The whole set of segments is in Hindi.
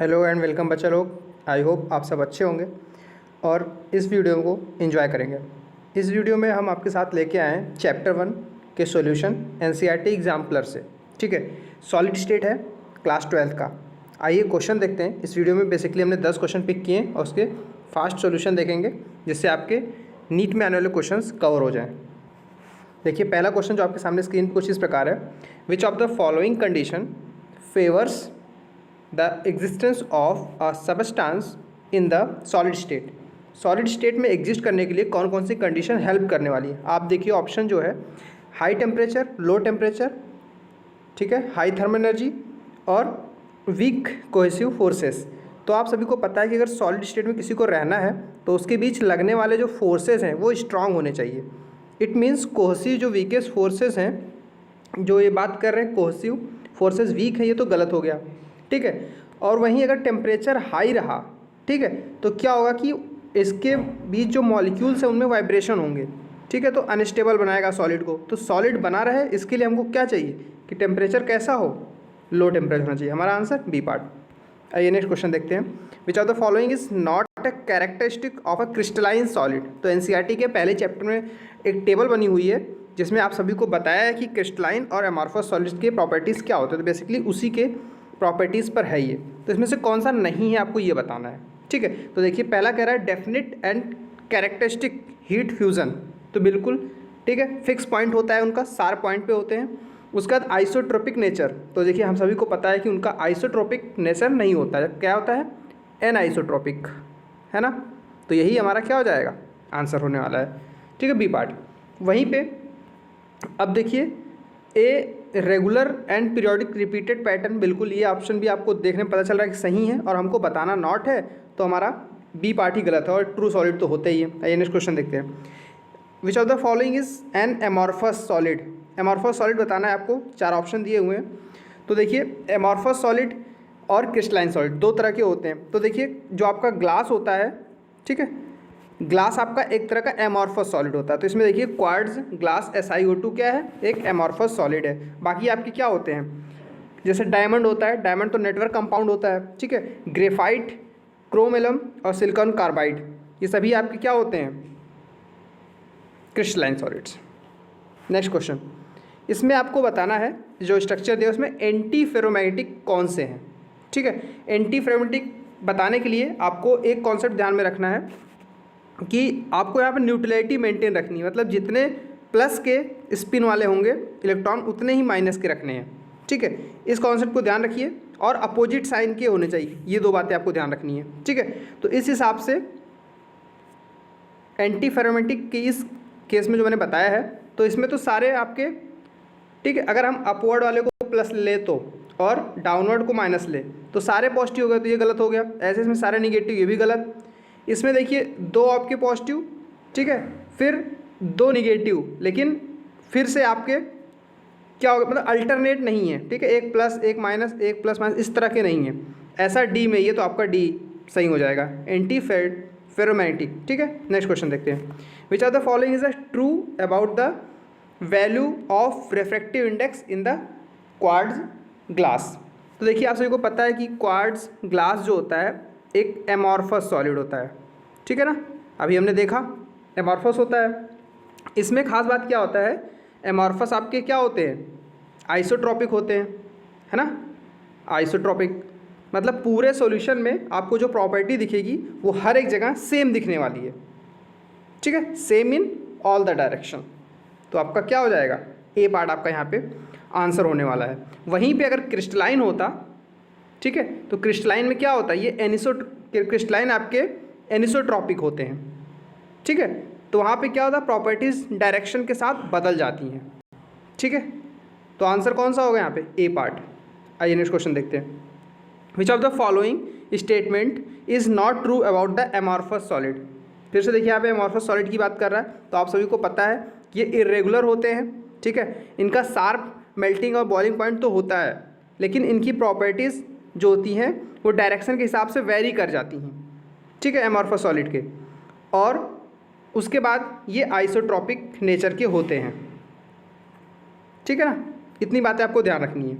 हेलो एंड वेलकम बच्चा लोग। आई होप आप सब अच्छे होंगे और इस वीडियो को एंजॉय करेंगे। इस वीडियो में हम आपके साथ लेके आए हैं चैप्टर 1 के सॉल्यूशन एनसीईआरटी एग्जाम्पलर से। ठीक है, सॉलिड स्टेट है क्लास 12 का। आइए क्वेश्चन देखते हैं। इस वीडियो में बेसिकली हमने 10 क्वेश्चन पिक किए हैं और उसके फास्ट सॉल्यूशन देखेंगे जिससे आपके नीट में आने वाले क्वेश्चंस कवर हो जाएं। देखिए पहला क्वेश्चन जो आपके सामने स्क्रीन पर कुछ इस प्रकार है। विच of the following condition favours the existence of a substance in the solid state. Solid state में एग्जिस्ट करने के लिए कौन कौन सी कंडीशन हेल्प करने वाली है। आप देखिए ऑप्शन जो है हाई टेम्परेचर, लो टेम्परेचर, ठीक है, हाई थर्मल एनर्जी और वीक कोहेसिव फोर्सेस। तो आप सभी को पता है कि अगर सॉलिड स्टेट में किसी को रहना है तो उसके बीच लगने वाले जो फोर्सेस हैं वो स्ट्रांग होने चाहिए। इट मीन्स कोहेसिव जो वीकेस्ट फोर्सेस हैं, जो ये बात कर रहे हैं कोहेसिव फोर्सेस वीक है, ये तो गलत हो गया। ठीक है, और वहीं अगर टेम्परेचर हाई रहा, ठीक है, तो क्या होगा कि इसके बीच जो मॉलिक्यूल्स हैं उनमें वाइब्रेशन होंगे। ठीक है, तो अनस्टेबल बनाएगा सॉलिड को। तो सॉलिड बना रहे इसके लिए हमको क्या चाहिए कि टेम्परेचर कैसा हो, लो टेम्परेचर होना चाहिए। हमारा आंसर बी पार्ट। आइए नेक्स्ट क्वेश्चन देखते हैं। विच of the following is not a characteristic of a crystalline solid. तो एनसीईआरटी के पहले चैप्टर में एक टेबल बनी हुई है जिसमें आप सभी को बताया है कि क्रिस्टलाइन और एमॉर्फस सॉलिड्स के प्रॉपर्टीज़ क्या होते हैं। तो बेसिकली उसी के प्रॉपर्टीज़ पर है ये। तो इसमें से कौन सा नहीं है आपको ये बताना है। ठीक है, तो देखिए पहला कह रहा है definite and characteristic heat fusion. तो बिल्कुल ठीक है, फिक्स पॉइंट होता है उनका, सार पॉइंट पे होते हैं। उसके बाद आइसोट्रोपिक नेचर। तो देखिए हम सभी को पता है कि उनका आइसोट्रोपिक नेचर नहीं होता है। क्या होता है, एन आइसोट्रोपिक, है ना। तो यही हमारा क्या हो जाएगा, आंसर होने वाला है। ठीक है, बी पार्ट। वहीं पे अब देखिए a regular and periodic repeated pattern, बिल्कुल ये ऑप्शन भी आपको देखने में पता चल रहा है कि सही है और हमको बताना नॉट है, तो हमारा बी पार्ट ही गलत है और ट्रू सॉलिड तो होते ही है। आइए नेक्स्ट क्वेश्चन देखते हैं। विच of the following is an amorphous solid. Amorphous solid बताना है आपको, 4 ऑप्शन दिए हुए हैं। तो देखिए एमॉर्फस सॉलिड और क्रिस्टलाइन सॉलिड 2 तरह के होते हैं। तो देखिए जो आपका ग्लास होता है, ठीक है, ग्लास आपका एक तरह का एमॉर्फस सॉलिड होता है। तो इसमें देखिए क्वार्ट्ज, ग्लास, SiO2 क्या है, एक एमॉर्फस सॉलिड है। बाकी आपके क्या होते हैं, जैसे डायमंड होता है, डायमंड तो नेटवर्क कंपाउंड होता है। ठीक है, ग्रेफाइट, क्रोम और सिलिकॉन कार्बाइड, ये सभी आपके क्या होते हैं, क्रिस्टलाइन सॉलिड्स। नेक्स्ट क्वेश्चन, इसमें आपको बताना है जो स्ट्रक्चर दिया उसमें एंटी फेरोमैग्नेटिक कौन से हैं। ठीक है, एंटी फेरोमैग्नेटिक बताने के लिए आपको एक कॉन्सेप्ट ध्यान में रखना है कि आपको यहाँ पर न्यूट्रलिटी मेंटेन रखनी है। मतलब जितने प्लस के स्पिन वाले होंगे इलेक्ट्रॉन उतने ही माइनस के रखने हैं। ठीक है, इस कॉन्सेप्ट को ध्यान रखिए और अपोजिट साइन के होने चाहिए, ये 2 बातें आपको ध्यान रखनी है। ठीक है, तो इस हिसाब से एंटी फेरोमैग्नेटिक के इस केस में जो मैंने बताया है, तो इसमें तो सारे आपके, ठीक है, अगर हम अपवर्ड वाले को प्लस ले तो और डाउनवर्ड को माइनस ले तो सारे पॉजिटिव हो गए, तो ये गलत हो गया। ऐसे इसमें सारे निगेटिव, ये भी गलत। इसमें देखिए 2 आपके पॉजिटिव, ठीक है, फिर 2 निगेटिव, लेकिन फिर से आपके क्या होगा, मतलब अल्टरनेट नहीं है। ठीक है, एक प्लस एक माइनस, एक प्लस माइनस, इस तरह के नहीं है। ऐसा डी में ये तो आपका डी सही हो जाएगा, एंटी फेरोमैग्नेटिक। ठीक है, नेक्स्ट क्वेश्चन देखते हैं। Which are the following is a true about the value of refractive index in the quartz glass. तो देखिए आप सभी को पता है कि क्वार्ट्ज ग्लास जो होता है एक एमॉर्फस सॉलिड होता है। ठीक है ना, अभी हमने देखा एमॉर्फस होता है। इसमें खास बात क्या होता है, एमॉर्फस आपके क्या होते हैं, आइसोट्रॉपिक होते हैं, है ना। आइसोट्रॉपिक मतलब पूरे सॉल्यूशन में आपको जो प्रॉपर्टी दिखेगी वो हर एक जगह सेम दिखने वाली है। ठीक है, same in all the direction. तो आपका क्या हो जाएगा, ए पार्ट आपका यहाँ पे आंसर होने वाला है। वहीं पे अगर क्रिस्टलाइन होता, ठीक है, तो क्रिस्टलाइन में क्या होता है, ये क्रिस्टलाइन आपके एनिसोट्रॉपिक होते हैं। ठीक है, तो वहाँ पे क्या होता है, प्रॉपर्टीज़ डायरेक्शन के साथ बदल जाती हैं। ठीक है, तो आंसर कौन सा होगा यहाँ पे, ए पार्ट। आइए नेक्स्ट क्वेश्चन देखते हैं। विच of the following statement is not true about the amorphous solid. फिर से देखिए यहाँ पे एमॉर्फस सॉलिड की बात कर रहा है। तो आप सभी को पता है ये इरेगुलर होते हैं। ठीक है, इनका शार्प मेल्टिंग और बॉइलिंग पॉइंट तो होता है, लेकिन इनकी प्रॉपर्टीज़ जो होती हैं वो डायरेक्शन के हिसाब से वेरी कर जाती हैं। ठीक है, एमॉर्फस सॉलिड के, और उसके बाद ये आइसोट्रॉपिक नेचर के होते हैं। ठीक है ना, इतनी बातें आपको ध्यान रखनी है।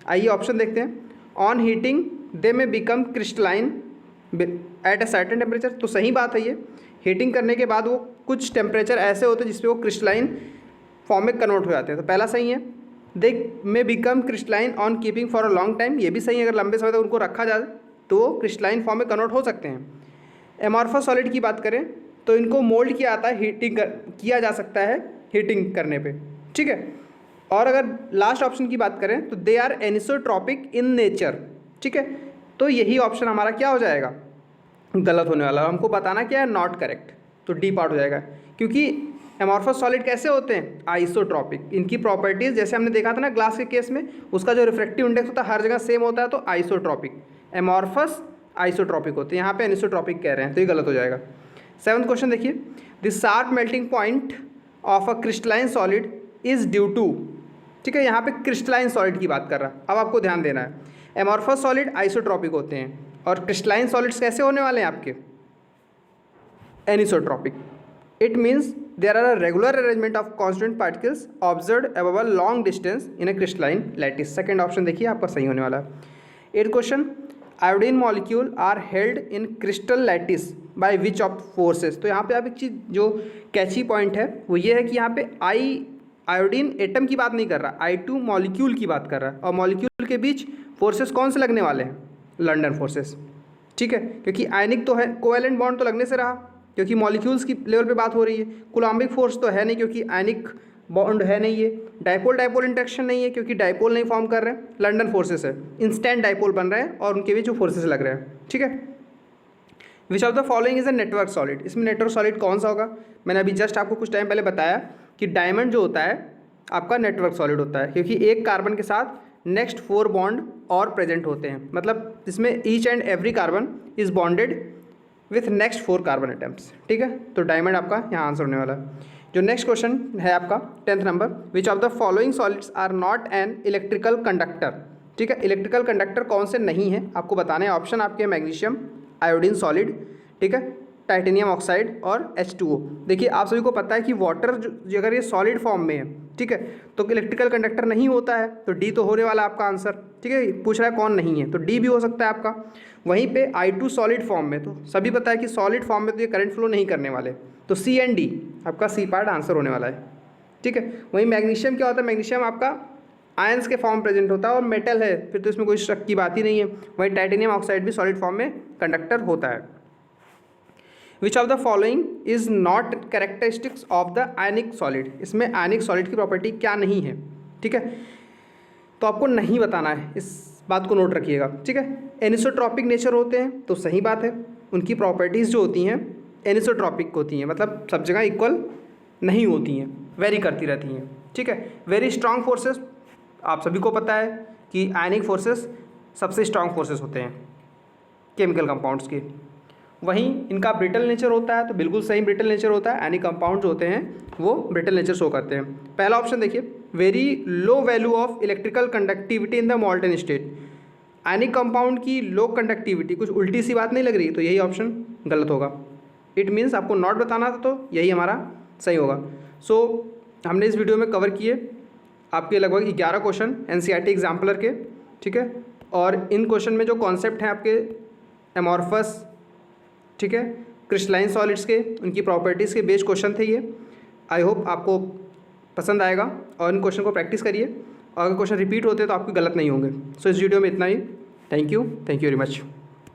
आइए ऑप्शन देखते हैं। ऑन हीटिंग दे में become crystalline at a certain temperature. तो सही बात है ये, हीटिंग करने के बाद वो कुछ टेम्परेचर ऐसे होते हैं जिसपे वो क्रिस्टलाइन फॉर्म में कन्वर्ट हो जाते हैं, तो पहला सही है। दे में become crystalline on keeping for a long time, ये भी सही है, अगर लंबे समय तक उनको रखा जाए तो वो क्रिस्टलाइन फॉर्म में कन्वर्ट हो सकते हैं। एमॉर्फस सॉलिड की बात करें तो इनको मोल्ड किया आता है, किया जा सकता है हीटिंग करने पे, ठीक है। और अगर लास्ट ऑप्शन की बात करें तो they are anisotropic in nature, ठीक है। तो यही ऑप्शन हमारा क्या हो जाएगा, गलत होने वाला। हमको बताना क्या है, नॉट करेक्ट, तो डी पार्ट हो जाएगा। क्योंकि एमॉर्फस सॉलिड कैसे होते हैं, आइसोट्रॉपिक। इनकी प्रॉपर्टीज़ जैसे हमने देखा था ना ग्लास के केस में, उसका जो रिफ्रैक्टिव इंडेक्स होता है हर जगह सेम होता है, तो आइसोट्रॉपिक। एमॉर्फस आइसोट्रॉपिक होते हैं, यहाँ पे एनिसोट्रॉपिक कह रहे हैं, तो ये गलत हो जाएगा। 7th क्वेश्चन देखिए, the sharp melting point of a crystalline solid is due to, ठीक है, यहाँ पे क्रिस्टलाइन सॉलिड की बात कर रहा है। अब आपको ध्यान देना है, एमॉर्फस सॉलिड आइसोट्रॉपिक होते हैं और क्रिस्टलाइन सॉलिड्स कैसे होने वाले हैं आपके, anisotropic. It means there are a regular arrangement of constant particles observed above a long distance in a crystalline lattice. Second option देखिए आपका सही होने वाला है। 8th question, iodine molecule are held in crystal lattice by which of forces. तो यहाँ पे आप एक चीज़ जो कैची पॉइंट है वो ये है कि यहाँ पे आयोडीन एटम की बात नहीं कर रहा, I2 मॉलिक्यूल की बात कर रहा है। और मॉलिक्यूल के बीच फोर्सेस कौन से लगने वाले हैं, लंडन फोर्सेस, ठीक है। क्योंकि आयनिक तो है, कोवेलेंट बॉन्ड तो लगने से रहा, क्योंकि मॉलिक्यूल्स की लेवल पे बात हो रही है। कूलम्बिक फोर्स तो है नहीं, क्योंकि आयनिक बॉन्ड है नहीं ये। डाइपोल डाइपोल इंटरेक्शन नहीं है, क्योंकि डाइपोल नहीं फॉर्म कर रहे हैं। लंडन फोर्सेस है, इंस्टेंट डाइपोल बन रहे हैं और उनके बीच जो फोर्सेस लग रहे हैं, ठीक है। विच of the following is a network solid, इसमें नेटवर्क सॉलिड कौन सा होगा, मैंने अभी जस्ट आपको कुछ टाइम पहले बताया कि डायमंड जो होता है आपका नेटवर्क सॉलिड होता है, क्योंकि एक कार्बन के साथ नेक्स्ट 4 बॉन्ड और प्रेजेंट होते हैं, मतलब इसमें each and every carbon is bonded with next 4 carbon atoms, ठीक है। तो डायमंड आपका यहाँ आंसर होने वाला है। जो नेक्स्ट क्वेश्चन है आपका 10th number, which of the following solids are not an electrical conductor, ठीक है। इलेक्ट्रिकल कंडक्टर कौन से नहीं है आपको बताने हैं। ऑप्शन आपके मैग्नीशियम, आयोडीन सॉलिड, ठीक है, टाइटेनियम ऑक्साइड और H2O। देखिए आप सभी को पता है कि वाटर जो अगर ये सॉलिड फॉर्म में है, ठीक है, तो इलेक्ट्रिकल कंडक्टर नहीं होता है, तो डी तो होने वाला आपका आंसर, ठीक है। पूछ रहा है कौन नहीं है, तो डी भी हो सकता है आपका। वहीं पे I2 सॉलिड फॉर्म में, तो सभी पता है कि सॉलिड फॉर्म में तो ये करंट फ्लो नहीं करने वाले, तो सी एंड डी आपका सी पार्ट आंसर होने वाला है, ठीक है। वहीं मैग्नीशियम क्या होता है, मैग्नीशियम आपका आयंस के फॉर्म प्रेजेंट होता है और मेटल है, फिर तो इसमें कोई शक की बात ही नहीं है। वहीं टाइटेनियम ऑक्साइड भी सॉलिड फॉर्म में कंडक्टर होता है। विच of the following is not characteristics of the ionic solid, इसमें आयनिक सॉलिड की प्रॉपर्टी क्या नहीं है, ठीक है। तो आपको नहीं बताना है, इस बात को नोट रखिएगा, ठीक है। एनिसोट्रॉपिक नेचर होते हैं, तो सही बात है, उनकी प्रॉपर्टीज़ जो होती हैं एनिसोट्रॉपिक होती हैं, मतलब सब जगह इक्वल नहीं होती हैं, वेरी करती रहती हैं, ठीक है। वेरी स्ट्रॉन्ग फोर्सेस, आप सभी को पता है कि आयनिक फोर्सेस सबसे स्ट्रॉन्ग फोर्सेस होते हैं केमिकल कंपाउंड्स के। वहीं इनका ब्रिटल नेचर होता है, तो बिल्कुल सही ब्रिटल नेचर होता है। आयनिक कंपाउंड जो होते हैं वो ब्रिटल नेचर शो करते हैं। पहला ऑप्शन देखिए, very low value of electrical conductivity in the मॉल्टन state. Ionic compound की लो कंडक्टिविटी, कुछ उल्टी सी बात नहीं लग रही, तो यही ऑप्शन गलत होगा। इट मीन्स आपको नॉट बताना था, तो यही हमारा सही होगा। सो हमने इस वीडियो में कवर किए आपके लगभग 11 क्वेश्चन NCERT एग्जाम्पलर के, ठीक है। और इन क्वेश्चन में जो कॉन्सेप्ट हैं आपके एमॉर्फस, ठीक है, क्रिस्टलाइन सॉलिड्स के, उनकी प्रॉपर्टीज़ के बेस्ड क्वेश्चन थे ये। आई होप आपको पसंद आएगा और इन क्वेश्चन को प्रैक्टिस करिए, और अगर क्वेश्चन रिपीट होते हैं तो आपके गलत नहीं होंगे। सो इस वीडियो में इतना ही। Thank you very much.